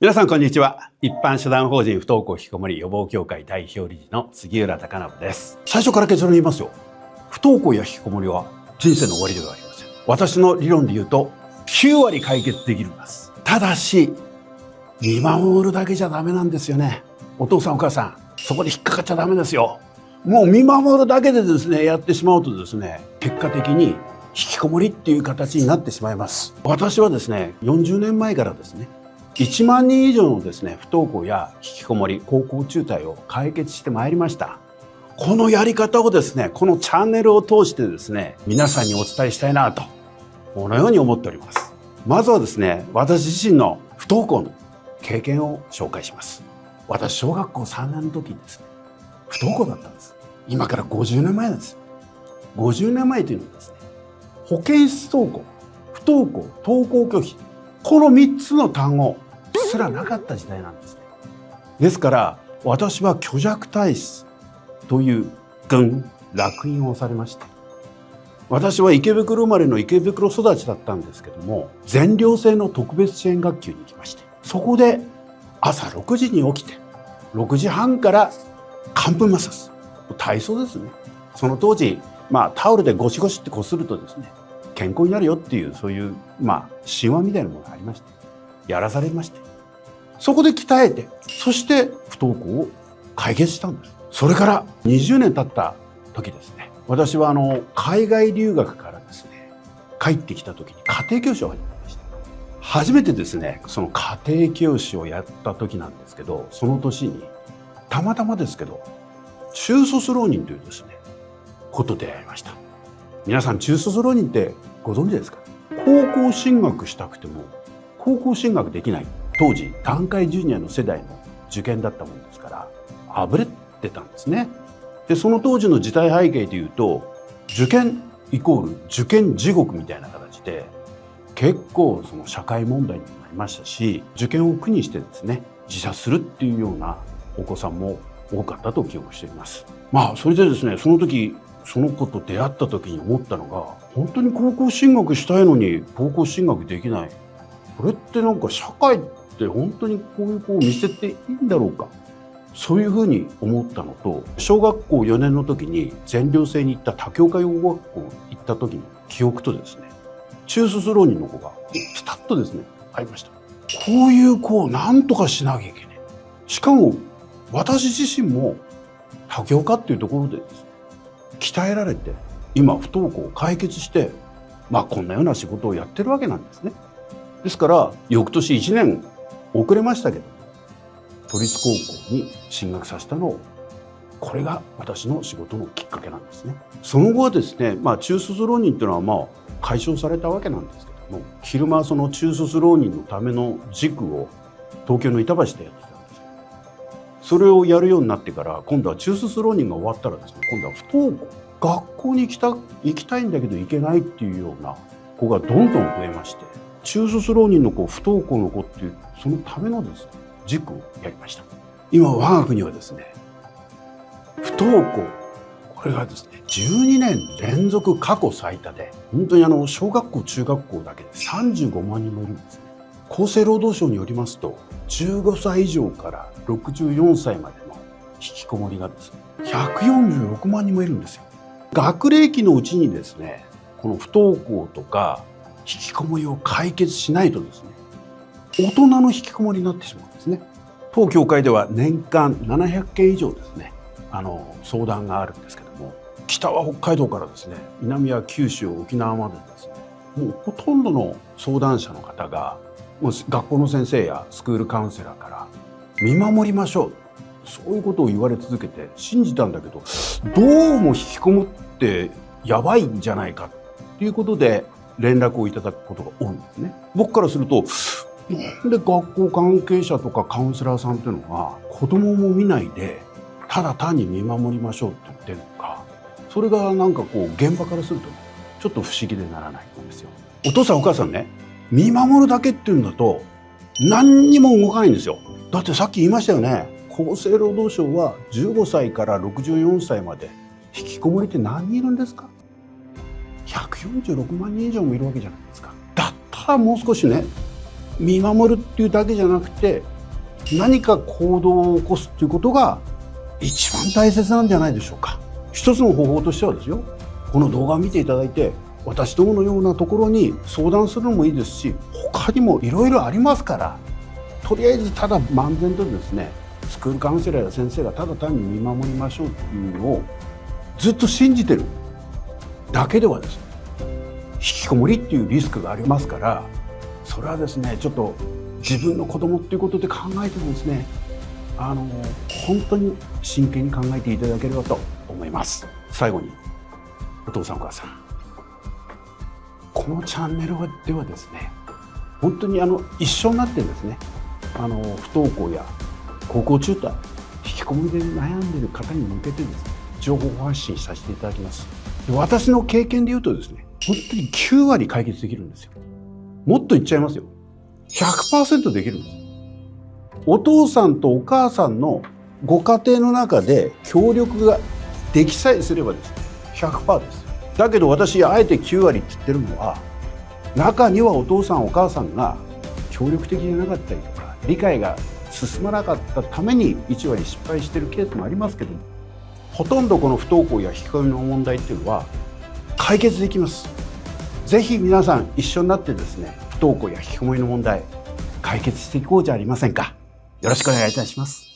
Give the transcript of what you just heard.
皆さんこんにちは。一般社団法人不登校引きこもり予防協会代表理事の杉浦貴信です。最初から結論言いますよ。不登校や引きこもりは人生の終わりではありません。私の理論で言うと9割解決できるんです。ただし見守るだけじゃダメなんですよね。お父さんお母さん、そこで引っかかっちゃダメですよ。もう見守るだけでですね、やってしまうとですね、結果的に引きこもりっていう形になってしまいます。私はですね、40年前からですね、1万人以上のですね、不登校や引きこもり、高校中退を解決してまいりました。このやり方をですね、このチャンネルを通してですね、皆さんにお伝えしたいなと、このように思っております。まずはですね、私自身の不登校の経験を紹介します。私、小学校3年の時にですね、不登校だったんです。今から50年前です。50年前というのはですね、保健室登校、不登校、登校拒否、この3つの単語すらなかった時代なんですね。ですから私は虚弱体質という烙印を押されました。私は池袋生まれの池袋育ちだったんですけども、全寮制の特別支援学級に行きまして、そこで朝6時に起きて6時半から乾布摩擦、体操ですね。その当時タオルでゴシゴシってこするとですね、健康になるよっていう、そういう神話みたいなものがありまして、やらされまして、そこで鍛えて、そして不登校を解決したんです。それから20年経った時ですね、私は海外留学からですね、帰ってきた時に家庭教師を始めました。初めてですね、その家庭教師をやった時なんですけど、その年にたまたまですけど中卒浪人というですね、ことで出会いました。皆さん、中卒浪人ってご存知ですか？高校進学したくても高校進学できない、当時団塊ジュニアの世代の受験だったもんですから、あぶれてたんですね。でその当時の時代背景でいうと、受験イコール受験地獄みたいな形で、結構その社会問題にもなりましたし、受験を苦にしてですね、自殺するっていうようなお子さんも多かったと記憶しています。それでですね、その時その子と出会った時に思ったのが、本当に高校進学したいのに高校進学できない、これってなんか社会って本当にこういう子を見せていいんだろうか、そういうふうに思ったのと、小学校4年の時に全寮制に行った竹岡養護学校に行った時の記憶とですね、中卒浪人の子がピタッとですねありました。こういう子を何とかしなきゃいけない。しかも私自身も竹岡っていうところでですね、鍛えられて、今不登校を解決して、こんなような仕事をやってるわけなんですね。ですから翌年1年遅れましたけど、都立高校に進学させたのを、これが私の仕事のきっかけなんですね。その後はですね、中卒浪人っていうのは解消されたわけなんですけども、昼間その中卒浪人のための塾を東京の板橋でやってたんです。それをやるようになってから、今度は中卒浪人が終わったらですね、今度は不登校、学校に行きたいんだけど行けないっていうような子がどんどん増えまして、中卒浪人の子、不登校の子っていう、そのためのですね、塾をやりました。今我が国はですね、不登校、これがですね12年連続過去最多で、本当に小学校中学校だけで35万人もいるんですね。厚生労働省によりますと、15歳以上から64歳までの引きこもりがですね、146万人もいるんですよ。学齢期のうちにですね、この不登校とか引きこもりを解決しないとですね、大人の引きこもりになってしまうんですね。当協会では年間700件以上ですね、相談があるんですけども、北は北海道からですね、南は九州、沖縄までですね、もうほとんどの相談者の方が、もう学校の先生やスクールカウンセラーから見守りましょう、そういうことを言われ続けて信じたんだけど、どうも引きこもってやばいんじゃないかっていうことで連絡をいただくことが多いんですね。僕からすると、なんで学校関係者とかカウンセラーさんっていうのは子供も見ないでただ単に見守りましょうって言ってるのか、それがなんか現場からするとちょっと不思議でならないんですよ。お父さんお母さんね、見守るだけっていうんだと何にも動かないんですよ。だってさっき言いましたよね、厚生労働省は15歳から64歳まで引きこもりって何人いるんですか？146万人以上もいるわけじゃないですか。だったらもう少しね、見守るっていうだけじゃなくて、何か行動を起こすっていうことが一番大切なんじゃないでしょうか。一つの方法としてはですよ、この動画を見ていただいて、私どものようなところに相談するのもいいですし、他にもいろいろありますから、とりあえずただ漫然とですね、スクールカウンセラーや先生がただ単に見守りましょうっていうのをずっと信じてるだけではですね、引きこもりっていうリスクがありますから、それはですね、ちょっと自分の子供っていうことで考えてですね、本当に真剣に考えていただければと思います。最後に、お父さんお母さん、このチャンネルではですね、本当に一緒になってですね、不登校や高校中退、引きこもりで悩んでいる方に向けてですね、情報発信させていただきます。で、私の経験で言うとですね、本当に9割解決できるんですよ。もっと言っちゃいますよ。100% できるんです。お父さんとお母さんのご家庭の中で協力ができさえすればですね、100% です。だけど私、あえて9割って言ってるのは、中にはお父さんお母さんが協力的じゃなかったりとか、理解が進まなかったために1割失敗しているケースもありますけど、ほとんどこの不登校や引きこもりの問題っていうのは解決できます。ぜひ皆さん一緒になってですね、不登校や引きこもりの問題解決していこうじゃありませんか。よろしくお願いいたします。